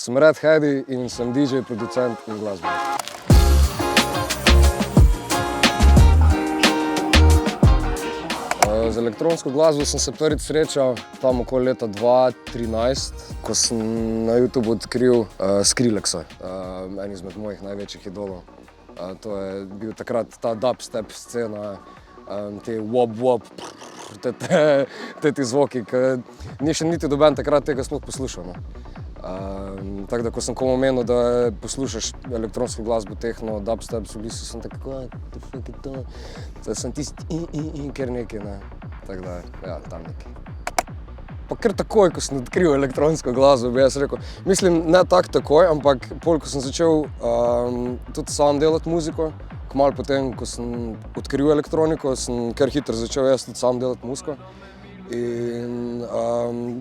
Sem Red Heady in sem DJ, producent in glasbenik. Z elektronsko glasbo sem se prvič srečal tam okoli leta 2013, ko sem na YouTube odkril Skrillexa, en izmed mojih največjih idolov. To je bil takrat ta dubstep scena, te wop-wop, te zvoki, ki ni še niti doben takrat tega sploh poslušal. Tako da, ko sem komu omenil, da poslušaš elektronsko glasbo, techno, dubstep, sem tako, what the fuck je to? To sem tisti ker nekaj, ne. Tako da, ja, tam nekaj. Pa kar takoj, ko sem odkril elektronsko glasbo, bi jaz rekel, mislim, ne takoj, ampak pol, ko sem začel tudi sam delati muziko, kmalu potem, ko sem odkril elektroniko, sem kar hitro začel jaz tudi sam delati muziko. In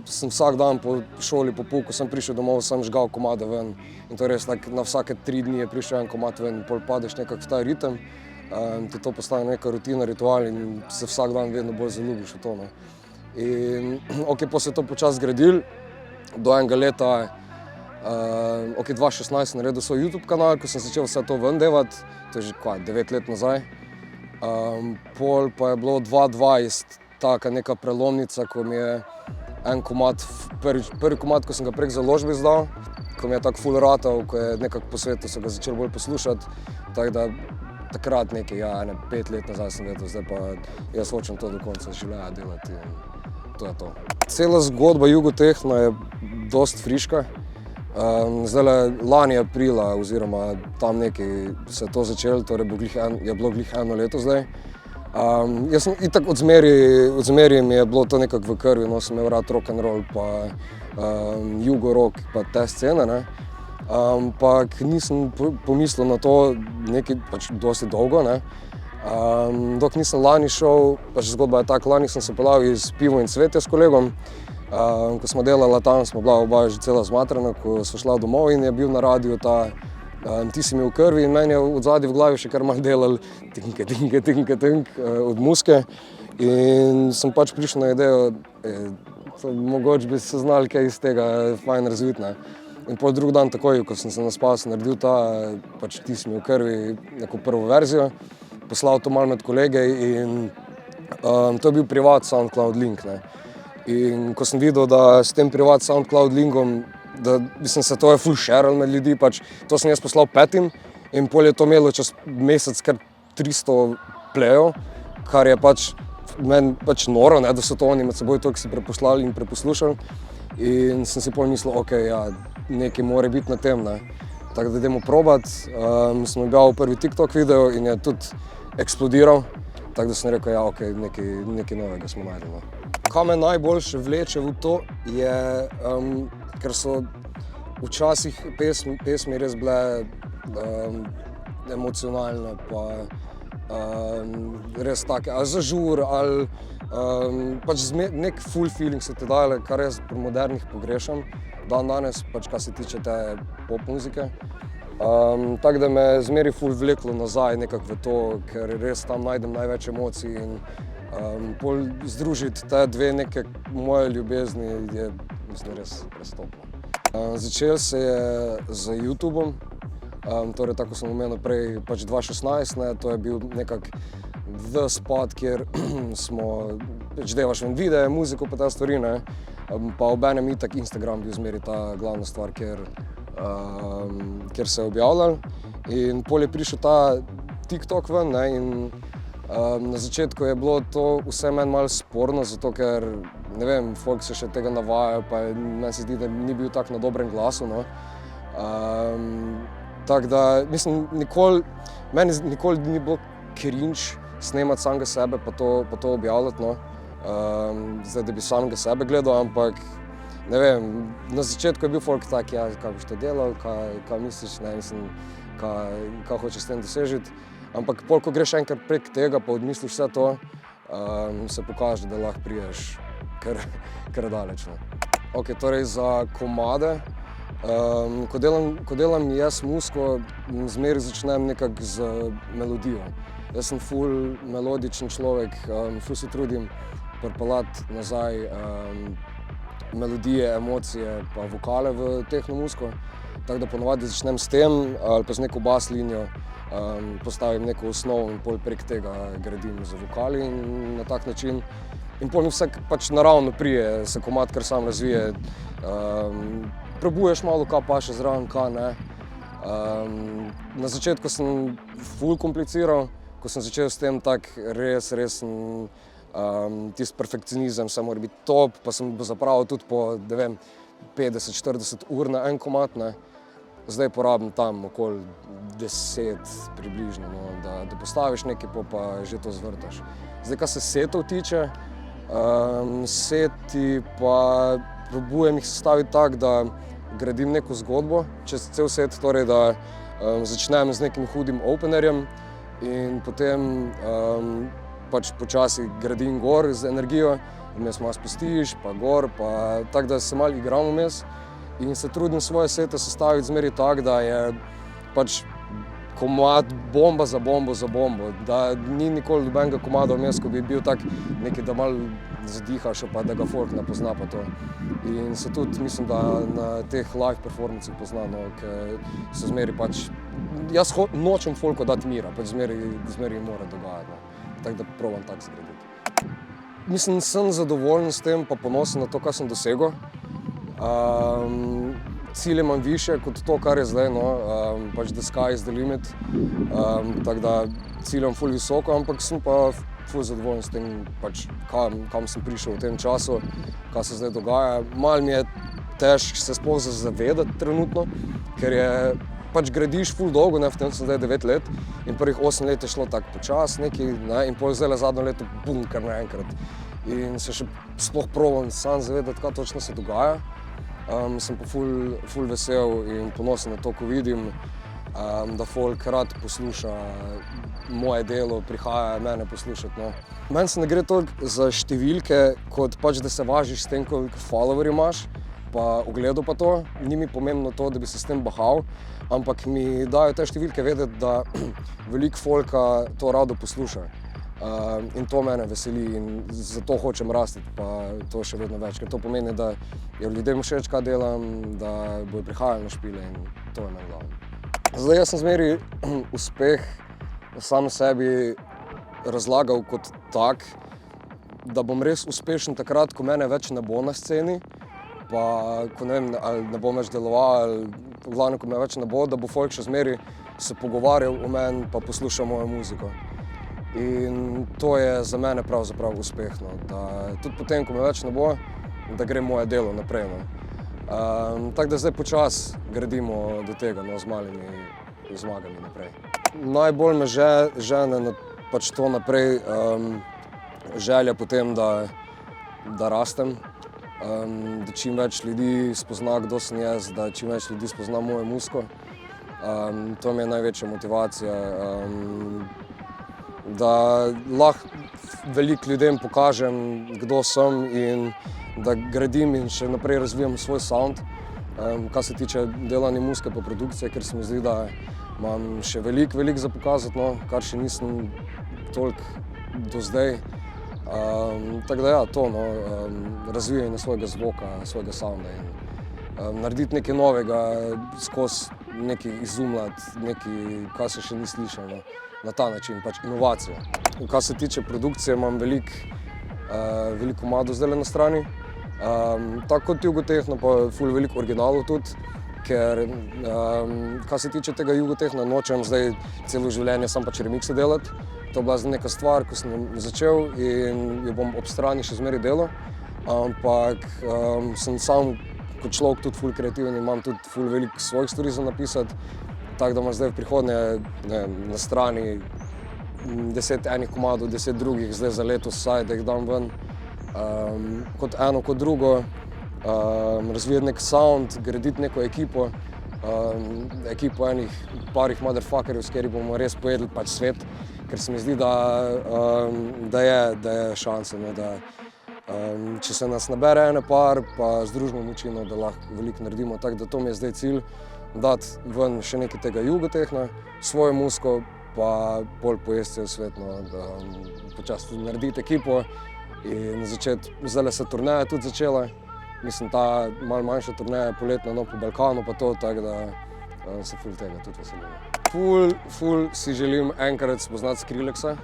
sem vsak dan po šoli, po pouku sem prišel domov, sem žgal komade ven. In to res tak, na vsake 3 dni je prišel en komad ven, pol padeš nekako v ta ritem, ti to postane neka rutina, ritual in se vsak dan vedno bolj zaljubiš v to. Ne. In potem se je to počasi zgradil, do enega leta, 2016 sem naredil svoj YouTube kanal, ko sem začel vse to ven devati, to je že 9 let nazaj. Pol pa je bilo 2020, taka neka prelomnica, ko mi je en komad, prvi komad, ko sem ga prek založbe izdal, ko mi je tako ful ratal, ko je nekako po svetu se ga začel bolj poslušati, tako da takrat nekaj, 5 let nazaj sem vedel, zdaj pa jaz hočem to do konca življenja delati in to je to. Cela zgodba Jugotehna je dost friška. Zdajle lani aprila oziroma tam nekaj se je to začelo, torej je bilo glih 1 leto zdaj. Jaz sem itak od zmeri mi je bilo to nekako v krvi, no, sem imel rad rock'n'roll pa jugorock pa te scene, ne. Ampak nisem pomislil na to nekaj pač dosti dolgo, ne. Dok nisem lani šel, pač zgodba je taka, lani sem se peljal iz Pivo in cvetje s kolegom, ko smo delala tam, smo bila oba že cela zmatrana, ko sva šla domov in je bil na radiju ta Ti si mi v krvi in meni je odzadaj v glavi še kar malo delal tink od muzike. In sem pač prišel na idejo, mogoče bi se znali kaj iz tega fajn razviti, ne. In pol drug dan takoj, ko sem se naspal, sem naredil ta pač Ti si mi v krvi neko prvo verzijo, poslal to malo med kolege in to je bil privat SoundCloud link, ne. In ko sem videl, da s tem privat SoundCloud linkom da mislim se to je ful sharal med ljudi, pač to sem jaz poslal 5 in pol je to imelo čez mesec kar 300 plejev, kar je pač meni pač noro, ne, da so to oni med seboj toliko si preposlali in preposlušali. In sem si pol mislil, nekaj mora biti na tem, ne. Tako da dajmo probati, sem objavil prvi TikTok video in je tudi eksplodiral, tako da sem rekel, nekaj novega smo našli, no. Kaj me najboljše vleče v to je, ker so včasih pesmi res bile emocionalne pa res take, ali za žur, ali pač nek full feeling so te dajale, kar jaz pri modernih pogrešam danes, pač kar se tiče te pop muzike. Tako da me zmeri ful vleklo nazaj nekako v to, ker res tam najdem največ emocij in pol združiti te dve neke moje ljubezni je mislim res toplo. Začelo se je z YouTubeom, torej tako sem omenil prej, pač 2016, ne, to je bil nekako the spot, kjer smo pač devaš ven videe, muziko pa te stvari, ne, pa obenem itak Instagram bil zmeri ta glavna stvar, kjer se je objavljal. In pol je prišel ta TikTok ven, ne, in na začetku je bilo to vse meni malo sporno, zato ker, ne vem, folk se še tega navajajo, pa meni se zdi, da ni bil tak na dobrem glasu, no. Tako da, mislim, meni nikoli ni bilo cringe snemati samega sebe pa to objavljati, no. Zdaj, da bi samega sebe gledal, ampak, ne vem, na začetku je bil folk tak, kaj boš to delal, kaj misliš, ne, mislim, kaj hočeš s tem dosežiti. Ampak pol, ko greš enkrat prek tega, pa odmisliš vse to, se pokaže, da lahko priješ kar daleč, ne. Torej za komade, ko delam jaz muziko, zmeri začnem nekako z melodijo. Jaz sem ful melodičen človek, ful se trudim pripeljati nazaj melodije, emocije pa vokale v tehno muziko. Tako da ponovadi začnem s tem ali pa z neko bas linijo, postavim neko osnovo in pol prek tega gradim z vokali in na tak način. In pol mi vse pač naravno prije, se komad kar sam razvije. Probuješ malo, kaj paše zraven, kaj ne. Na začetku sem ful kompliciral, ko sem začel s tem tak res tisti perfekcionizem, vse mora biti top, pa sem zapravil tudi po, ne vem, 50-40 ur na en komad, ne. Zdaj porabim tam okoli 10 približno, no, da postaviš nekaj, pa že to zvrtaš. Zdaj, kar se setov tiče, seti pa probujem jih sestaviti tako, da gradim neko zgodbo čez cel set, torej da začnem z nekim hudim openerjem in potem pač počasi gradim gor z energijo, vmes malo spustiš, pa gor, pa tako da se malo igram vmes in se trudim svoje sete sestaviti zmeri tako, da je pač komad bomba za bombo za bombo, da ni nikoli nobenega komada vmes, ko bi bil tak nekaj, da malo zadihaš, pa da ga folk ne pozna pa to. In se tudi mislim, da na teh live performancih pozna, no, ker se zmeri pač, jaz nočem folku dati mira, pač zmeri mora dogajati, no. Tako da probam tako zgraditi. Mislim, sem zadovoljen s tem, pa ponosen na to, kar sem dosegel. Cilje imam više kot to, kar je zdaj, no, pač the sky is the limit, tako da ciljam ful visoko, ampak sem pa ful zadovoljen s tem, pač kam sem prišel v tem času, kaj se zdaj dogaja. Malo mi je težko se sploh zavedati trenutno, ker je pač gradiš ful dolgo, ne, v tem sem zdaj 9 let in prvih 8 let je šlo tako počas nekaj, ne, in pol zdaj zadnjo leto bum, kar naenkrat. In se še sploh probam sam zavedati, kaj točno se dogaja. Sem pa ful vesel in ponosen na to, ko vidim, da folk rad posluša moje delo, prihaja mene poslušati, no. Meni se ne gre toliko za številke, kot pač, da se važiš s tem, koliko followerjev imaš, pa ogledov pa to. Ni mi pomembno to, da bi se s tem bahal, ampak mi dajo te številke vedeti, da veliko folka to rado posluša. In to mene veseli in zato hočem rasti, pa to še vedno več, ker to pomeni, da je ljudem všeč, kaj delam, da bodo prihajali na špile in to je meni glavno. Zdaj, jaz sem zmeri uspeh sam sebi razlagal kot tak, da bom res uspešen takrat, ko mene več ne bo na sceni, pa ko ne vem, ali ne bom več deloval, ali v glavnem, ko me več ne bo, da bo folk še zmeri se pogovarjal o meni, pa poslušal mojo muziko. In to je za mene pravzaprav uspeh, no, da tudi potem, ko me več ne bo, da gre moje delo naprej, no. Tako da zdaj počasi gradimo do tega, no, z malimi zmagami naprej. Najbolj me žene pač to naprej, želja potem, da rastem, da čim več ljudi spozna, kdo sem jaz, da čim več ljudi spozna mojo muziko. To mi je največja motivacija. Da lahko veliko ljudem pokažem, kdo sem in da gradim in še naprej razvijam svoj sound, kar se tiče delanja muzike pa produkcije, ker se mi zdi, da imam še veliko za pokazati, no, kar še nisem toliko do zdaj. Tako da ja, to, no, razvijanje svojega zvoka, svojega sounda in narediti nekaj novega, skozi nekaj izumljati, nekaj, kar se še ni slišalo. Na ta način, pač inovacija. Kar se tiče produkcije, imam veliko komadov zdajle na strani. Tako kot jugotehno, pa ful veliko originalov tudi, ker kar se tiče tega jugotehna, nočem zdaj celo življenje sam pač remikse delati. To je bila neka stvar, ko sem začel in jo bom ob strani še zmeraj delal, ampak sem sam kot človek tudi ful kreativen in imam tudi ful veliko svojih stvari za napisati. Tako da imam zdaj v prihodnje na strani 10 enih komadov, 10 drugih, zdaj za letos vsaj, da jih dam ven. Kot eno, kot drugo, razvijati nek sound, graditi neko ekipo, ekipo enih parih motherfuckerjev, s kateri bomo res pojedli pač svet, ker se mi zdi, da je šansa, no, da če se nas nabere ene par, pa združimo moči, no, da lahko veliko naredimo. Tako da to mi je zdaj cilj. Dati ven še nekaj tega jugotehna, svojo muziko, pa pol pojesti cel svet, no, da počasi narediti ekipo in začeti, zdajle se turneja tudi začela, mislim, ta malo manjša turneja poletna, no, po Balkanu pa to, tako da se ful tega tudi veselim. Ful si želim enkrat spoznati Skrillexa,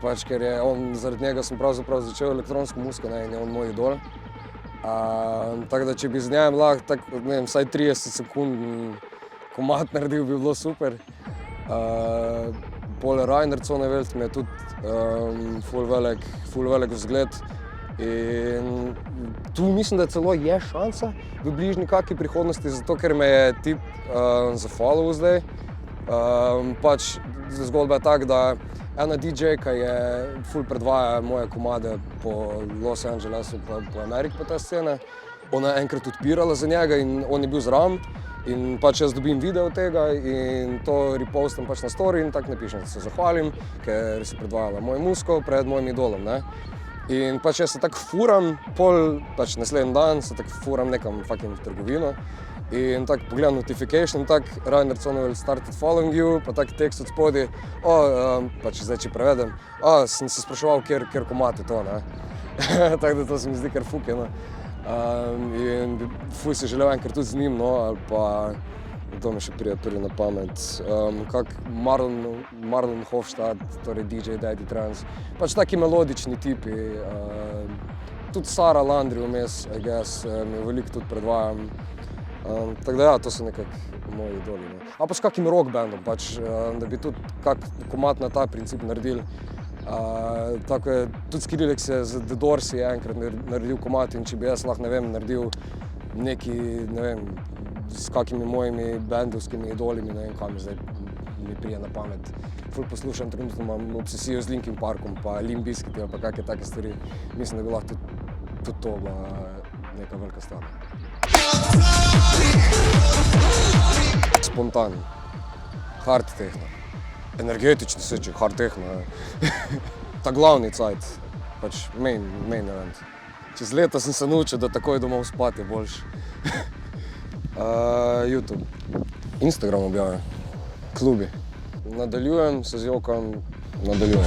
pač ker je on, zaradi njega sem pravzaprav začel elektronsko muziko, ne, in je on moj idol. Tako da, če bi z njem lahko tako, ne vem, vsaj 30 sekund komad naredil, bi bilo super. Pol Rainer Zonneveld mi je tudi ful velik vzgled. In tu mislim, da celo je šansa v bližnji kakšni prihodnosti, zato ker me je tip zafollowal zdaj. Pač zgodba je tak, da ena DJ-ka je ful predvaja moje komade po Los Angelesu pa po Ameriki po te scene. Ona je enkrat odpirala za njega in on je bil zraven. In pač jaz dobim video tega in to repostam pač na story in tako napišem, da se zahvalim, ker si predvajala mojo muziko pred mojim idolom, ne. In pač jaz se tako furam, pač naslednji dan se tako furam nekam fucking v trgovino in tako pogledam notification, tako Rainer Zonneveld started following you, pa tak tekst od spodaj, pač zdaj če prevedem, sem se spraševal, kjer komad je to, ne. Tako da to se mi zdi kar fuke, no. In fuj si želel enkrat tudi z njim, no, ali pa, to mi še pride prvi na pamet, kak Marlon Hofstad, torej DJ Daddy Trance, pač taki melodični tipi, tudi Sara Landry vmes, I guess, mi veliko tudi predvajam. Tako da ja, to so nekako moji idoli, no. A pa s kakim rock bandom, pač, da bi tudi kak komad na ta princip naredili. Tako je, tudi Skrillex je z The Doors je enkrat naredil komad in če bi jaz lahko, ne vem, naredil neki, ne vem, s kakimi mojimi bendovskimi idolimi, ne vem, kaj mi zdaj mi prije na pamet. Ful poslušam, trenutno imam obsesijo z Linkin Parkom pa Limp Bizkit ali pa kakve take stvari. Mislim, da bi lahko tudi to bila neka velika stvar. Spontan, hard techno, energetični seči, hard techno. Ta glavni cajt, pač main event. Čez leta sem se naučil, da takoj domov spati je boljše. YouTube, Instagram objavljam, klubi. Nadaljujem, se zjokam, nadaljujem.